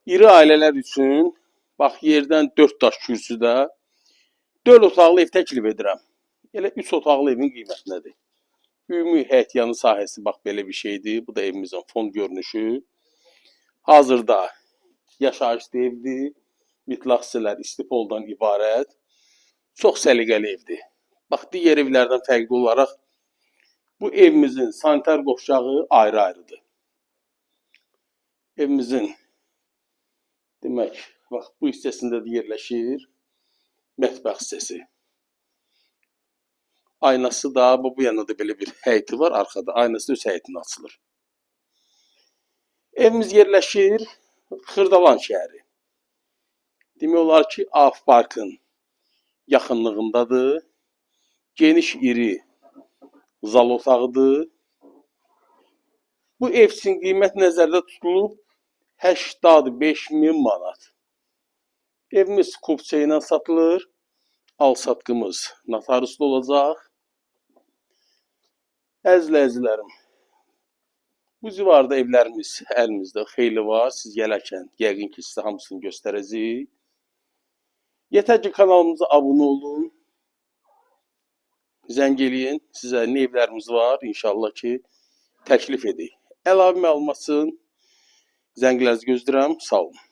İri ailələr üçün bax yerdən 4 daş kürsüdə 4 otaqlı ev təklif edirəm. Elə 3 otaqlı evin qiyməti nədir? Ümumi həyətyanı sahəsi bax belə bir şeydir. Bu da evimizin fon görünüşü. Hazırda yaşayışlı evdir. Mütləq hissələr istipoldan ibarət. Çox səliqəli evdir. Bax digər evlərdən fərqli olaraq bu evimizin sanitar qovşağı ayrı-ayrıdır. Evimizin demək, bax bu hissəsində də yerləşir mətbəx hissəsi. Aynası da bu yana da belə bir həyəti var arxada. Aynası da öz həyətini açılır. Evimiz yerləşir Xırdalan şəhəri. Demək olar ki, AF Parkın yaxınlığındadır. Geniş iri zal otağıdır. Bu ev üçün qiymət nəzərdə tutulub 85.000 manat. Evimiz kupçə ilə satılır. Al-satqımız notariuslu olacaq. Əzizlərim, bu civarda evlərimiz əlimizdə xeyli var. Siz gələrkən yəqin ki, sizə hamısını göstərəcəyik. Yetər ki, kanalımıza abunə olun. Zəng eləyin. Sizə nə evlərimiz var, inşallah ki, təklif edək. Əlavə məlumat üçün zənglərinizi gözləyirəm. Sağ olun.